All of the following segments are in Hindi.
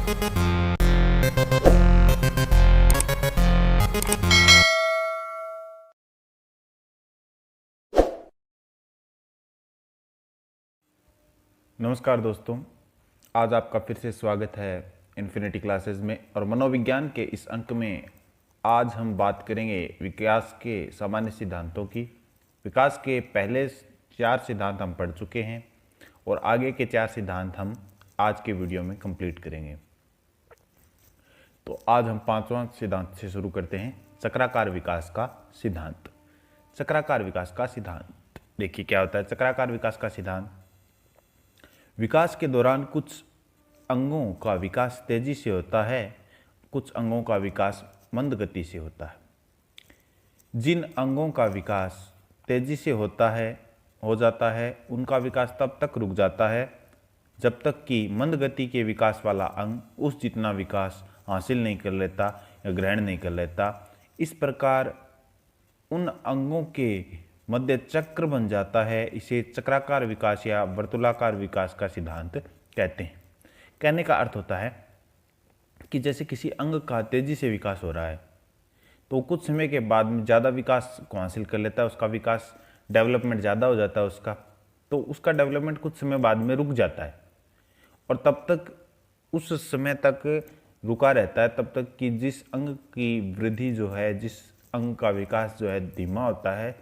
नमस्कार दोस्तों, आज आपका फिर से स्वागत है इन्फिनिटी क्लासेस में। और मनोविज्ञान के इस अंक में आज हम बात करेंगे विकास के सामान्य सिद्धांतों की। विकास के पहले 4 सिद्धांत हम पढ़ चुके हैं और आगे के 4 सिद्धांत हम आज के वीडियो में कंप्लीट करेंगे। तो आज हम 5वां सिद्धांत से शुरू करते हैं, चक्राकार विकास का सिद्धांत। चक्राकार विकास का सिद्धांत देखिए क्या होता है। चक्राकार विकास का सिद्धांत, विकास के दौरान कुछ अंगों का विकास तेजी से होता है, कुछ अंगों का विकास मंद गति से होता है। जिन अंगों का विकास तेजी से हो जाता है उनका विकास तब तक रुक जाता है जब तक कि मंद गति के विकास वाला अंग उस जितना विकास हासिल नहीं कर लेता या ग्रहण नहीं कर लेता। इस प्रकार उन अंगों के मध्य चक्र बन जाता है। इसे चक्राकार विकास या वर्तुलाकार विकास का सिद्धांत कहते हैं। कहने का अर्थ होता है कि जैसे किसी अंग का तेजी से विकास हो रहा है तो कुछ समय के बाद में ज़्यादा विकास को हासिल कर लेता है, उसका विकास डेवलपमेंट ज़्यादा हो जाता है उसका, तो उसका डेवलपमेंट कुछ समय बाद में रुक जाता है और तब तक उस समय तक रुका रहता है तब तक कि जिस अंग की वृद्धि जो है, जिस अंग का विकास जो है धीमा होता है,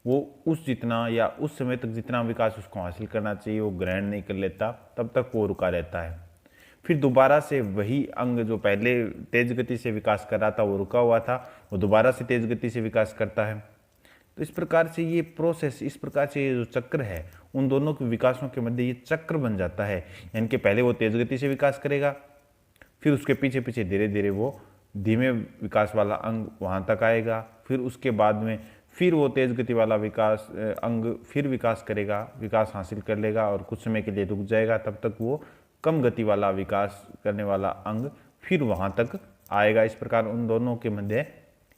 वो उस जितना या उस समय तक जितना विकास उसको हासिल करना चाहिए वो ग्रहण नहीं कर लेता, तब तक वो रुका रहता है। फिर दोबारा से वही अंग जो पहले तेज गति से विकास कर रहा था, वो रुका हुआ था, वो दोबारा से तेज गति से विकास करता है। तो इस प्रकार से ये प्रोसेस, इस प्रकार से ये जो चक्र है, उन दोनों के विकासों के मध्य ये चक्र बन जाता है। यानी कि पहले वो तेज गति से विकास करेगा, फिर उसके पीछे पीछे धीरे धीरे वो धीमे विकास वाला अंग वहाँ तक आएगा, फिर उसके बाद में फिर वो तेज गति वाला विकास अंग फिर विकास करेगा, विकास हासिल कर लेगा और कुछ समय के लिए रुक जाएगा। तब तक वो कम गति वाला विकास करने वाला अंग फिर वहाँ तक आएगा। इस प्रकार उन दोनों के मध्य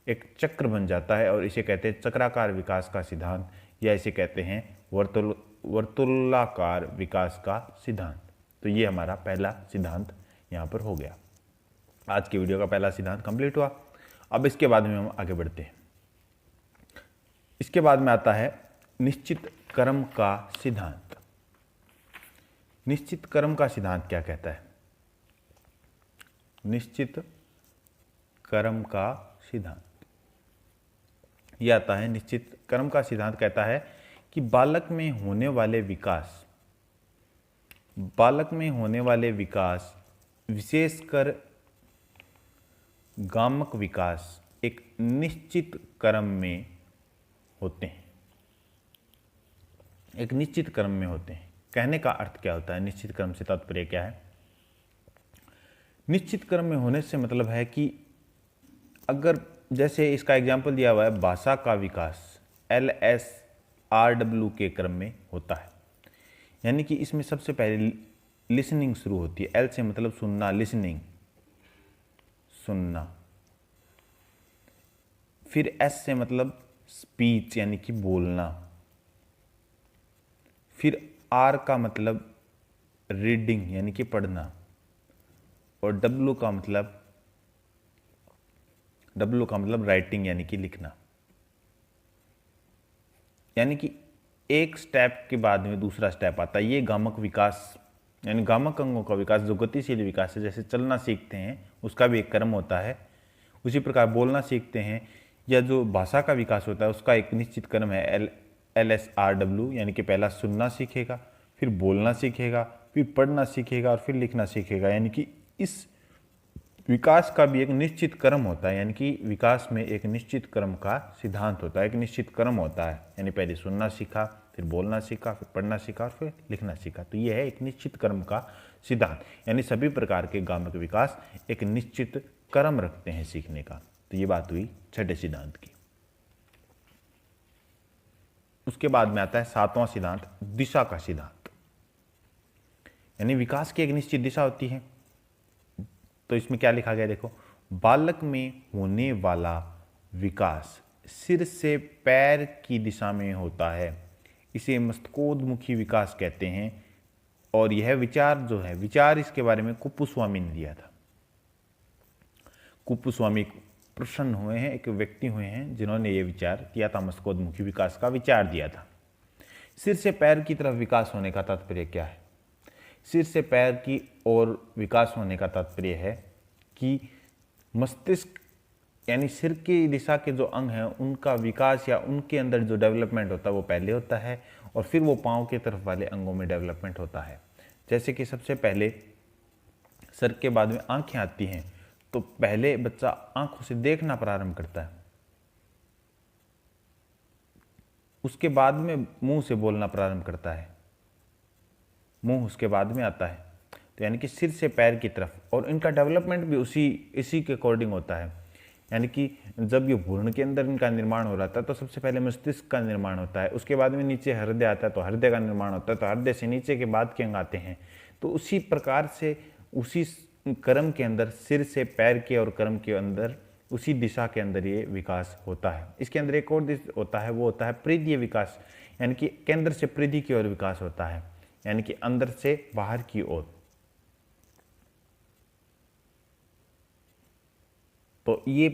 एक चक्र बन जाता है और इसे कहते हैं चक्राकार विकास का सिद्धांत, या इसे कहते हैं वर्तुलाकार विकास का सिद्धांत। तो ये हमारा पहला सिद्धांत यहाँ पर हो गया। आज की वीडियो का पहला सिद्धांत कंप्लीट हुआ। अब इसके बाद में हम आगे बढ़ते हैं। इसके बाद में आता है निश्चित क्रम का सिद्धांत। निश्चित क्रम का सिद्धांत क्या कहता है? निश्चित क्रम का सिद्धांत यह आता है, निश्चित क्रम का सिद्धांत कहता है कि बालक में होने वाले विकास विशेषकर गामक विकास एक निश्चित क्रम में होते हैं, एक निश्चित क्रम में होते हैं। कहने का अर्थ क्या होता है? निश्चित क्रम से तात्पर्य क्या है? निश्चित क्रम में होने से मतलब है कि अगर जैसे इसका एग्जाम्पल दिया हुआ है, भाषा का विकास LSRW के क्रम में होता है। यानी कि इसमें सबसे पहले लिसनिंग शुरू होती है। L से मतलब सुनना, लिसनिंग सुनना। फिर S से मतलब स्पीच यानी कि बोलना। फिर R का मतलब रीडिंग यानी कि पढ़ना। और W का मतलब राइटिंग यानी कि लिखना। यानी कि एक स्टेप के बाद में दूसरा स्टेप आता है। ये गामक विकास यानी गामक अंगों का विकास जो गतिशील विकास है, जैसे चलना सीखते हैं उसका भी एक क्रम होता है। उसी प्रकार बोलना सीखते हैं या जो भाषा का विकास होता है उसका एक निश्चित क्रम है LSRW। यानी कि पहला सुनना सीखेगा, फिर बोलना सीखेगा, फिर पढ़ना सीखेगा और फिर लिखना सीखेगा। यानी कि इस विकास का भी एक निश्चित क्रम होता है। यानी कि विकास में एक निश्चित क्रम का सिद्धांत होता है, एक निश्चित क्रम होता है। यानी पहले सुनना सीखा, फिर बोलना सीखा, फिर पढ़ना सीखा और फिर लिखना सीखा। तो यह है एक निश्चित क्रम का सिद्धांत। यानी सभी प्रकार के गामक विकास एक निश्चित क्रम रखते हैं सीखने का। तो ये बात हुई छठे सिद्धांत की। उसके बाद में आता है 7वां सिद्धांत, दिशा का सिद्धांत। यानी विकास की एक निश्चित दिशा होती है। तो इसमें क्या लिखा गया देखो, बालक में होने वाला विकास सिर से पैर की दिशा में होता है, इसे मस्तकोन्मुखी विकास कहते हैं। और यह विचार जो है, विचार इसके बारे में कुपुस्वामी ने दिया था। कुपुस्वामी प्रसन्न हुए हैं, एक व्यक्ति हुए हैं जिन्होंने ये विचार किया था, मस्तिष्कोन्मुखी विकास का विचार दिया था। सिर से पैर की तरफ विकास होने का तात्पर्य क्या है? सिर से पैर की ओर विकास होने का तात्पर्य है कि मस्तिष्क यानी सिर की दिशा के जो अंग हैं उनका विकास या उनके अंदर जो डेवलपमेंट होता है वो पहले होता है और फिर वो पाँव की तरफ वाले अंगों में डेवलपमेंट होता है। जैसे कि सबसे पहले सर के बाद में आंखें आती हैं, तो पहले बच्चा आंखों से देखना प्रारंभ करता है, उसके बाद में मुंह से बोलना प्रारंभ करता है, मुंह उसके बाद में आता है। तो यानी कि सिर से पैर की तरफ, और इनका डेवलपमेंट भी इसी के अकॉर्डिंग होता है। यानी कि जब ये भ्रूण के अंदर इनका निर्माण हो रहा था तो सबसे पहले मस्तिष्क का निर्माण होता है, उसके बाद में नीचे हृदय आता है तो हृदय का निर्माण होता है, तो हृदय से नीचे के बाद के अंग आते हैं। तो उसी प्रकार से उसी क्रम के अंदर सिर से पैर के और क्रम के अंदर उसी दिशा के अंदर ये विकास होता है। इसके अंदर एक और होता है, वो होता है परिधीय विकास, यानी कि केंद्र से परिधि की ओर विकास होता है, यानी कि अंदर से बाहर की ओर। तो ये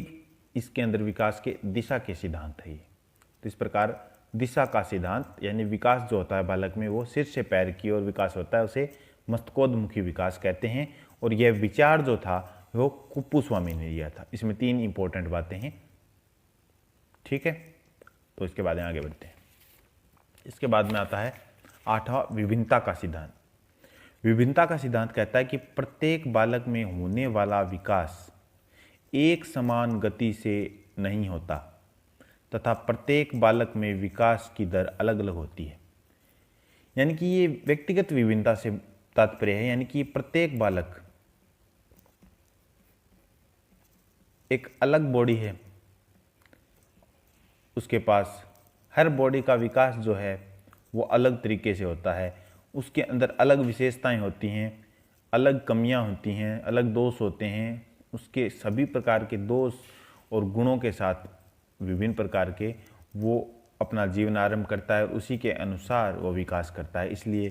इसके अंदर विकास के दिशा के सिद्धांत है। तो इस प्रकार दिशा का सिद्धांत यानी विकास जो होता है बालक में वो सिर से पैर की ओर विकास होता है, उसे मस्तिष्कोन्मुखी विकास कहते हैं। और यह विचार जो था वो कुपुस्वामी ने दिया था। इसमें 3 इंपॉर्टेंट बातें हैं, ठीक है। तो इसके बाद में आगे बढ़ते हैं। इसके बाद में आता है 8वां विभिन्नता का सिद्धांत। विभिन्नता का सिद्धांत कहता है कि प्रत्येक बालक में होने वाला विकास एक समान गति से नहीं होता तथा प्रत्येक बालक में विकास की दर अलग अलग होती है। यानी कि ये व्यक्तिगत विभिन्नता से तात्पर्य है, यानी कि प्रत्येक बालक एक अलग बॉडी है, उसके पास हर बॉडी का विकास जो है वो अलग तरीके से होता है, उसके अंदर अलग विशेषताएं होती हैं, अलग कमियां होती हैं, अलग दोष होते हैं। उसके सभी प्रकार के दोष और गुणों के साथ विभिन्न प्रकार के वो अपना जीवन आरंभ करता है और उसी के अनुसार वो विकास करता है। इसलिए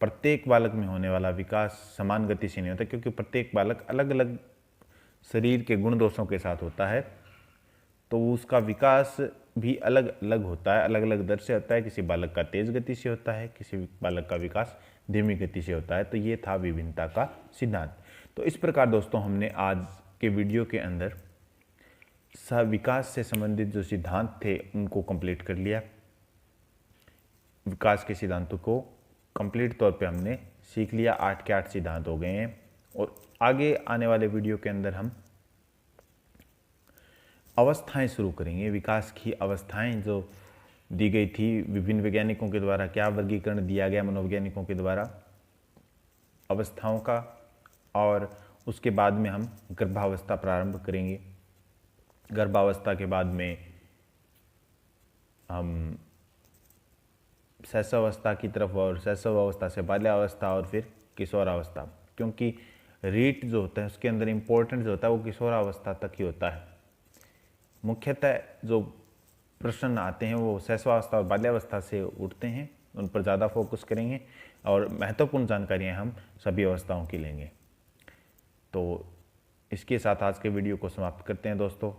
प्रत्येक बालक में होने वाला विकास समान गति से नहीं होता, क्योंकि प्रत्येक बालक अलग अलग शरीर के गुण दोषों के साथ होता है, तो उसका विकास भी अलग अलग होता है, अलग अलग दर से होता है। किसी बालक का तेज गति से होता है, किसी बालक का विकास धीमी गति से होता है। तो ये था विभिन्नता का सिद्धांत। तो इस प्रकार दोस्तों हमने आज के वीडियो के अंदर विकास से संबंधित जो सिद्धांत थे उनको कंप्लीट कर लिया। विकास के सिद्धांतों को कंप्लीट तौर पे हमने सीख लिया। 8 के 8 सिद्धांत हो गए हैं और आगे आने वाले वीडियो के अंदर हम अवस्थाएं शुरू करेंगे। विकास की अवस्थाएं जो दी गई थी विभिन्न वैज्ञानिकों के द्वारा, क्या वर्गीकरण दिया गया मनोवैज्ञानिकों के द्वारा अवस्थाओं का, और उसके बाद में हम गर्भावस्था प्रारंभ करेंगे। गर्भावस्था के बाद में हम शैशवावस्था की तरफ, और शैशवावस्था से बाल्यावस्था और फिर किशोरावस्था, क्योंकि रीट जो होता है उसके अंदर इम्पोर्टेंट जो होता है वो किशोरावस्था तक ही होता है। मुख्यतः जो प्रश्न आते हैं वो शैशवावस्था और बाल्यावस्था से उठते हैं, उन पर ज़्यादा फोकस करेंगे और महत्वपूर्ण जानकारियाँ हम सभी अवस्थाओं की लेंगे। तो इसके साथ आज के वीडियो को समाप्त करते हैं दोस्तों,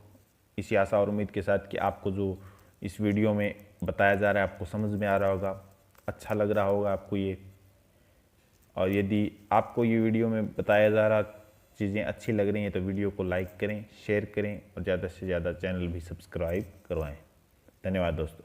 इसी आशा और उम्मीद के साथ कि आपको जो इस वीडियो में बताया जा रहा है आपको समझ में आ रहा होगा, अच्छा लग रहा होगा आपको ये। और यदि आपको ये वीडियो में बताया जा रहा चीज़ें अच्छी लग रही हैं तो वीडियो को लाइक करें, शेयर करें और ज़्यादा से ज़्यादा चैनल भी सब्सक्राइब करवाएं। धन्यवाद दोस्तों।